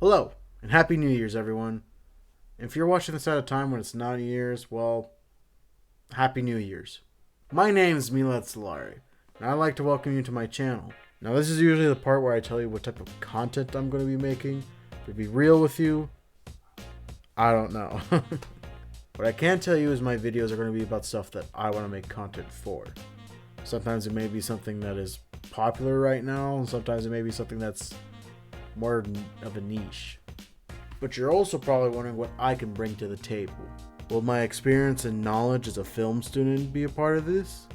Hello, and Happy New Year's, everyone. If you're watching this at a time when it's not New Year's, well, Happy New Year's. My name is Milad Solari, and I'd like to welcome you to my channel. Now, this is usually the part where I tell you what type of content I'm going to be making. To be real with you, I don't know. What I can tell you is my videos are going to be about stuff that I want to make content for. Sometimes it may be something that is popular right now, and sometimes it may be something that's more of a niche. But you're also probably wondering what I can bring to the table. Will my experience and knowledge as a film student be a part of this?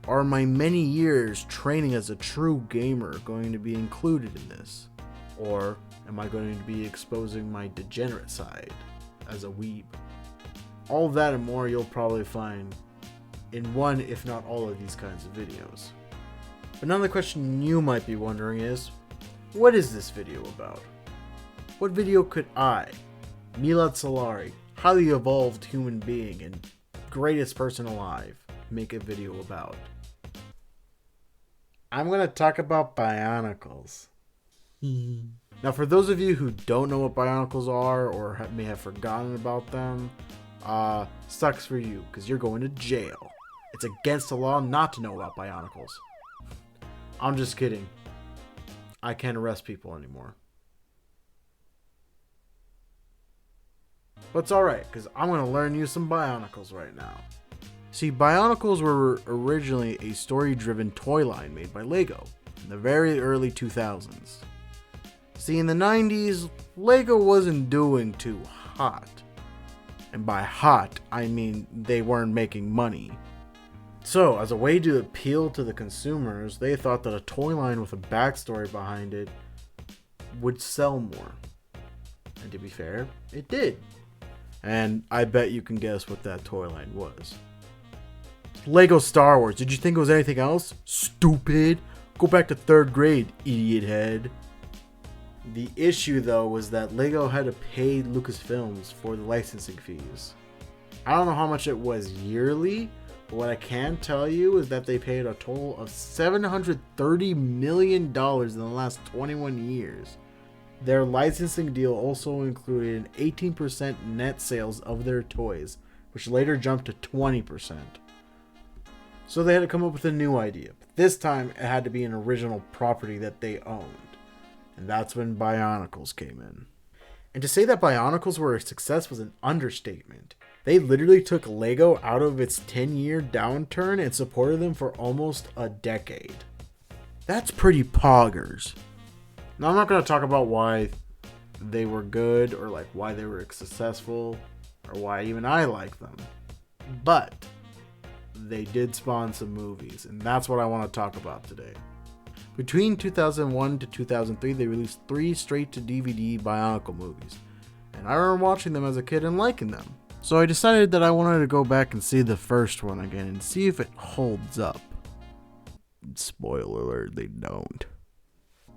Are my many years training as a true gamer going to be included in this? Or am I going to be exposing my degenerate side as a weeb? All of that and more you'll probably find in one, if not all of these kinds of videos. But now the question you might be wondering is, what is this video about? What video could I, Milad Solari, highly evolved human being and greatest person alive, make a video about? I'm going to talk about Bionicles. Now, for those of you who don't know what Bionicles are or may have forgotten about them, sucks for you because you're going to jail. It's against the law not to know about Bionicles. I'm just kidding. I can't arrest people anymore. But it's alright, because I'm going to learn you some Bionicles right now. See, Bionicles were originally a story-driven toy line made by LEGO in the very early 2000s. See, in the 90s, LEGO wasn't doing too hot. And by hot, I mean they weren't making money. So, as a way to appeal to the consumers, they thought that a toy line with a backstory behind it would sell more. And to be fair, it did. And I bet you can guess what that toy line was. Lego Star Wars. Did you think it was anything else? Stupid. Go back to 3rd grade, idiot head. The issue though was that Lego had to pay Lucasfilms for the licensing fees. I don't know how much it was yearly, but what I can tell you is that they paid a total of $730 million in the last 21 years. Their licensing deal also included an 18% net sales of their toys, which later jumped to 20%. So they had to come up with a new idea. But this time it had to be an original property that they owned. And that's when Bionicles came in. And to say that Bionicles were a success was an understatement. They literally took LEGO out of its 10-year downturn and supported them for almost a decade. That's pretty poggers. Now, I'm not going to talk about why they were good or like why they were successful or why even I like them. But they did spawn some movies, and that's what I want to talk about today. Between 2001 to 2003, they released 3 straight-to-DVD Bionicle movies, and I remember watching them as a kid and liking them. So I decided that I wanted to go back and see the first one again and see if it holds up. Spoiler alert, they don't.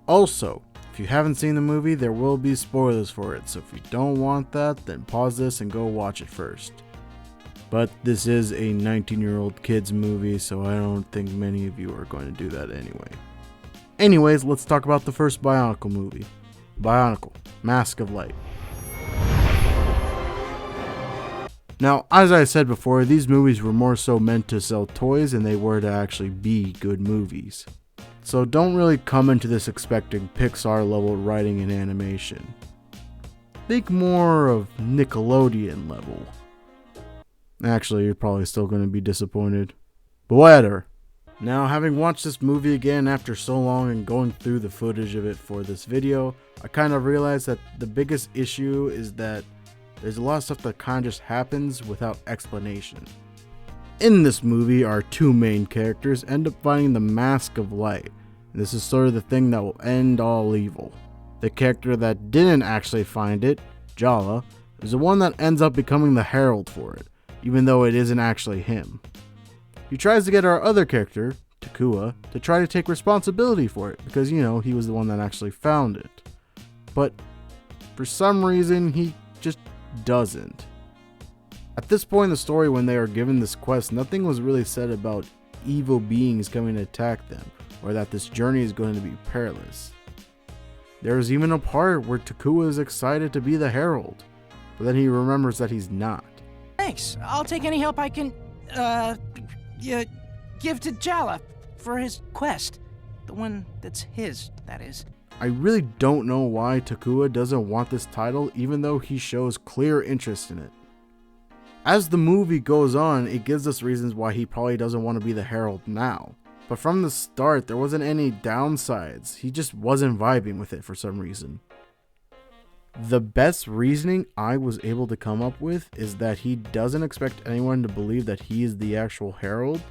Also, if you haven't seen the movie, there will be spoilers for it, so if you don't want that, then pause this and go watch it first. But this is a 19-year-old kid's movie, so I don't think many of you are going to do that anyway. Anyways, let's talk about the first Bionicle movie. Bionicle, Mask of Light. Now, as I said before, these movies were more so meant to sell toys than they were to actually be good movies. So don't really come into this expecting Pixar level writing and animation. Think more of Nickelodeon level. Actually, you're probably still going to be disappointed. But whatever. Now, having watched this movie again after so long and going through the footage of it for this video, I kind of realized that the biggest issue is that there's a lot of stuff that kind of just happens without explanation. In this movie, our 2 main characters end up finding the Mask of Light, and this is sort of the thing that will end all evil. The character that didn't actually find it, Jala, is the one that ends up becoming the herald for it, even though it isn't actually him. He tries to get our other character, Takua, to try to take responsibility for it, because, he was the one that actually found it. But for some reason, he just doesn't. At this point in the story, when they are given this quest, nothing was really said about evil beings coming to attack them, or that this journey is going to be perilous. There's even a part where Takua is excited to be the Herald, but then he remembers that he's not. Thanks. I'll take any help I can, give to Jala for his quest. The one that's his, that is. I really don't know why Takua doesn't want this title, even though he shows clear interest in it. As the movie goes on, it gives us reasons why he probably doesn't want to be the Herald now. But from the start, there wasn't any downsides. He just wasn't vibing with it for some reason. The best reasoning I was able to come up with is that he doesn't expect anyone to believe that he is the actual Herald,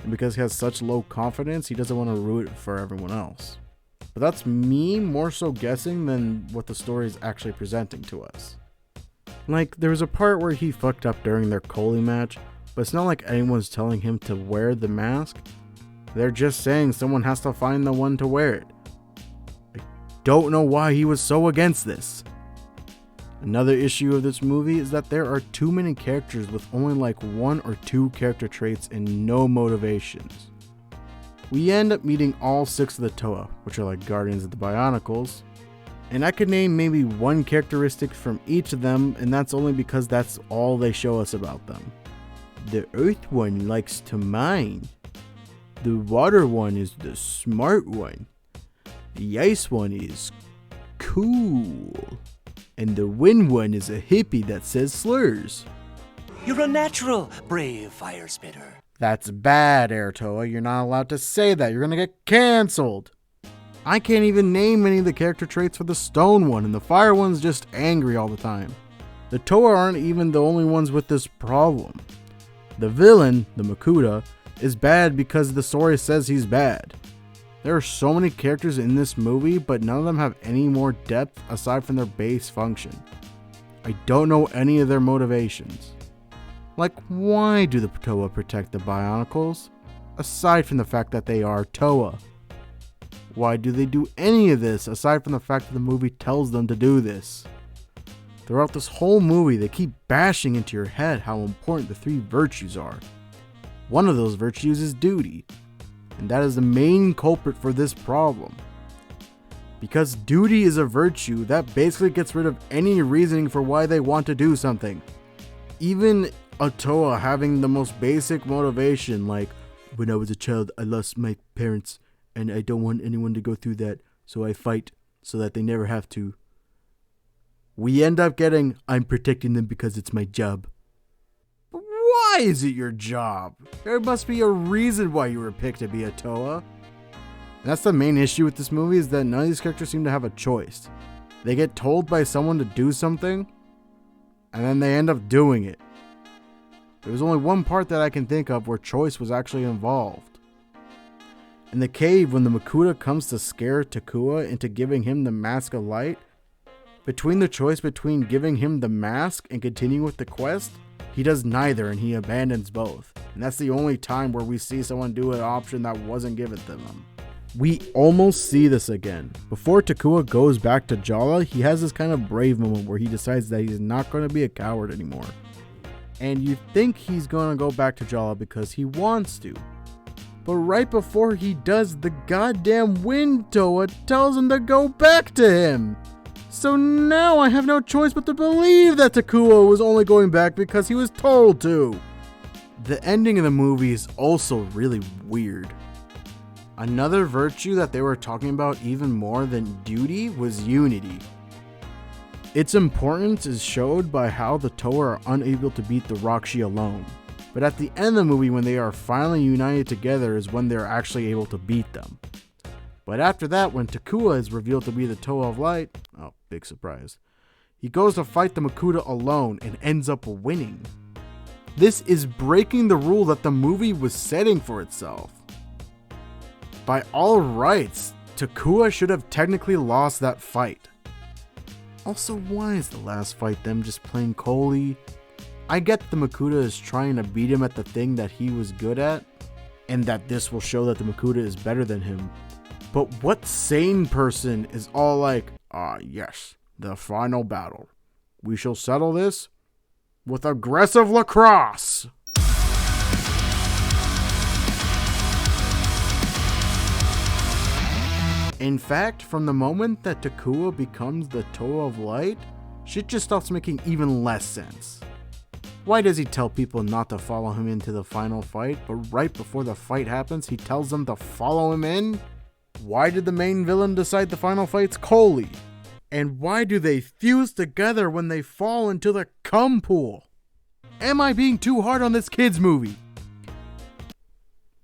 and because he has such low confidence, he doesn't want to ruin it for everyone else. But that's me more so guessing than what the story is actually presenting to us. Like, there was a part where he fucked up during their Coley match, but it's not like anyone's telling him to wear the mask. They're just saying someone has to find the one to wear it. I don't know why he was so against this. Another issue of this movie is that there are too many characters with only like 1 or 2 character traits and no motivations. We end up meeting all 6 of the Toa, which are like guardians of the Bionicles, and I could name maybe 1 characteristic from each of them, and that's only because that's all they show us about them. The Earth one likes to mine. The Water one is the smart one. The Ice one is cool. And the Wind one is a hippie that says slurs. You're a natural, brave fire spitter. That's bad, Air Toa. You're not allowed to say that. You're gonna get cancelled. I can't even name any of the character traits for the Stone one, and the Fire one's just angry all the time. The Toa aren't even the only ones with this problem. The villain, the Makuta, is bad because the story says he's bad. There are so many characters in this movie, but none of them have any more depth aside from their base function. I don't know any of their motivations. Like, why do the Toa protect the Bionicles? Aside from the fact that they are Toa. Why do they do any of this aside from the fact that the movie tells them to do this? Throughout this whole movie, they keep bashing into your head how important the 3 virtues are. One of those virtues is duty, and that is the main culprit for this problem. Because duty is a virtue, that basically gets rid of any reasoning for why they want to do something. Even a Toa having the most basic motivation, like, when I was a child I lost my parents and I don't want anyone to go through that, so I fight so that they never have to. We end up getting, I'm protecting them because it's my job. Why is it your job? There must be a reason why you were picked to be a Toa. And that's the main issue with this movie, is that none of these characters seem to have a choice. They get told by someone to do something, and then they end up doing it. There was only one part that I can think of where choice was actually involved. In the cave, when the Makuta comes to scare Takua into giving him the Mask of Light, between the choice between giving him the mask and continuing with the quest, he does neither and he abandons both. And that's the only time where we see someone do an option that wasn't given to them. We almost see this again. Before Takua goes back to Jala, he has this kind of brave moment where he decides that he's not going to be a coward anymore. And you think he's going to go back to Jala because he wants to. But right before he does, the goddamn Wind Toa tells him to go back to him. So now I have no choice but to believe that Takua was only going back because he was told to. The ending of the movie is also really weird. Another virtue that they were talking about even more than duty was unity. Its importance is showed by how the Toa are unable to beat the Rockshi alone. But at the end of the movie, when they are finally united together, is when they're actually able to beat them. But after that, when Takua is revealed to be the Toa of Light, oh, big surprise, he goes to fight the Makuta alone and ends up winning. This is breaking the rule that the movie was setting for itself. By all rights, Takua should have technically lost that fight. Also, why is the last fight them just playing Coley? I get the Makuta is trying to beat him at the thing that he was good at, and that this will show that the Makuta is better than him. But what sane person is all like, yes, the final battle. We shall settle this with aggressive lacrosse. In fact, from the moment that Takua becomes the Toa of Light, shit just starts making even less sense. Why does he tell people not to follow him into the final fight, but right before the fight happens, he tells them to follow him in? Why did the main villain decide the final fight's Coley? And why do they fuse together when they fall into the cum pool? Am I being too hard on this kid's movie?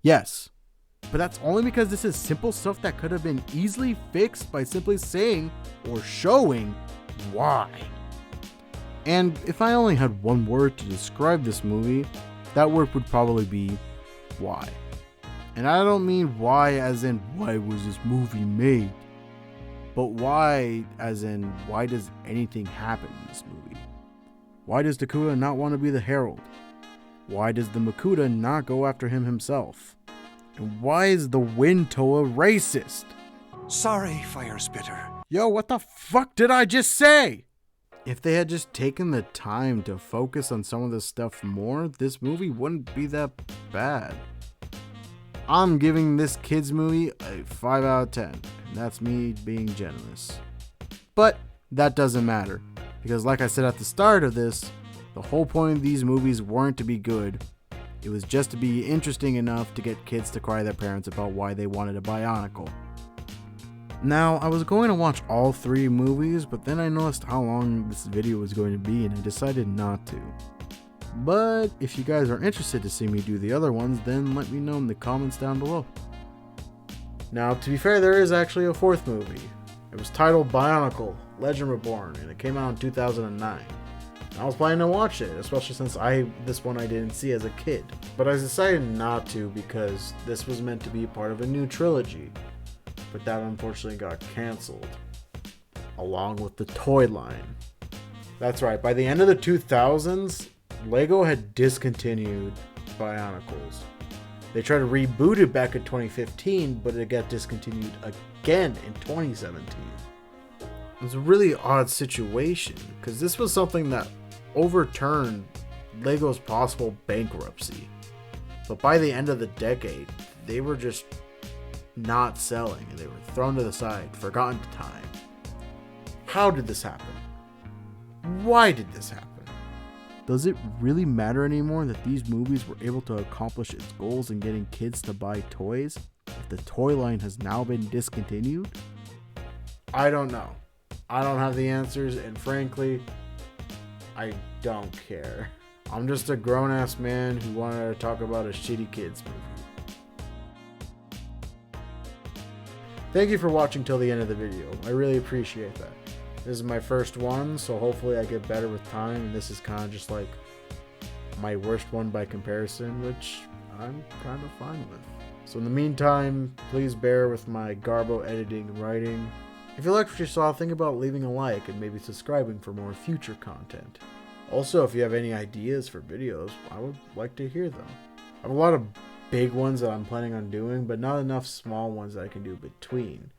Yes, but that's only because this is simple stuff that could have been easily fixed by simply saying or showing why. And if I only had one word to describe this movie, that word would probably be why. And I don't mean why as in why was this movie made, but why as in why does anything happen in this movie? Why does Takua not want to be the Herald? Why does the Makuta not go after him himself? And why is the Wind Toa racist? Sorry, Fire Spitter. Yo, what the fuck did I just say? If they had just taken the time to focus on some of this stuff more, this movie wouldn't be that bad. I'm giving this kids movie a 5 out of 10, and that's me being generous. But that doesn't matter, because like I said at the start of this, the whole point of these movies weren't to be good. It was just to be interesting enough to get kids to cry their parents about why they wanted a Bionicle. Now, I was going to watch all 3 movies, but then I noticed how long this video was going to be and I decided not to. But if you guys are interested to see me do the other ones, then let me know in the comments down below. Now, to be fair, there is actually a 4th movie. It was titled Bionicle: Legend Reborn, and it came out in 2009. I was planning to watch it, especially since this one I didn't see as a kid. But I decided not to because this was meant to be part of a new trilogy. But that unfortunately got cancelled, along with the toy line. That's right, by the end of the 2000s, LEGO had discontinued Bionicles. They tried to reboot it back in 2015, but it got discontinued again in 2017. It was a really odd situation, because this was something that overturned LEGO's possible bankruptcy. But by the end of the decade, they were just not selling, and they were thrown to the side, forgotten to time. How did this happen? Why did this happen? Does it really matter anymore that these movies were able to accomplish its goals in getting kids to buy toys if the toy line has now been discontinued? I don't know. I don't have the answers, and frankly, I don't care. I'm just a grown-ass man who wanted to talk about a shitty kids movie. Thank you for watching till the end of the video. I really appreciate that. This is my first one, so hopefully I get better with time, and this is kind of just like my worst one by comparison, which I'm kind of fine with. So in the meantime, please bear with my garbo editing and writing. If you liked what you saw, think about leaving a like and maybe subscribing for more future content. Also, if you have any ideas for videos, I would like to hear them. I have a lot of big ones that I'm planning on doing, but not enough small ones that I can do between,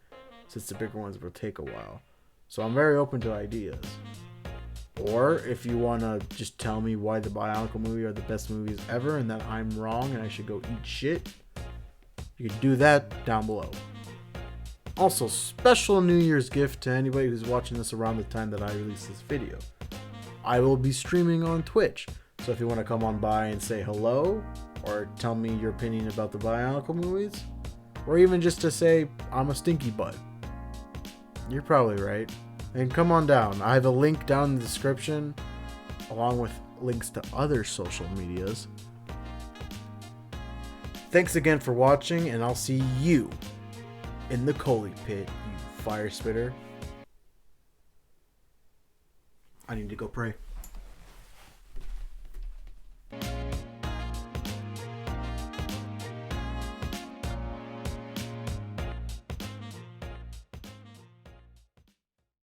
since the bigger ones will take a while. So I'm very open to ideas. Or if you want to just tell me why the Bionicle movie are the best movies ever and that I'm wrong and I should go eat shit, you can do that down below. Also, special New Year's gift to anybody who's watching this around the time that I release this video. I will be streaming on Twitch, so if you want to come on by and say hello, or tell me your opinion about the Bionicle movies, or even just to say I'm a stinky butt, you're probably right. And come on down. I have a link down in the description, along with links to other social medias. Thanks again for watching, and I'll see you in the Coley pit, you fire spitter. I need to go pray.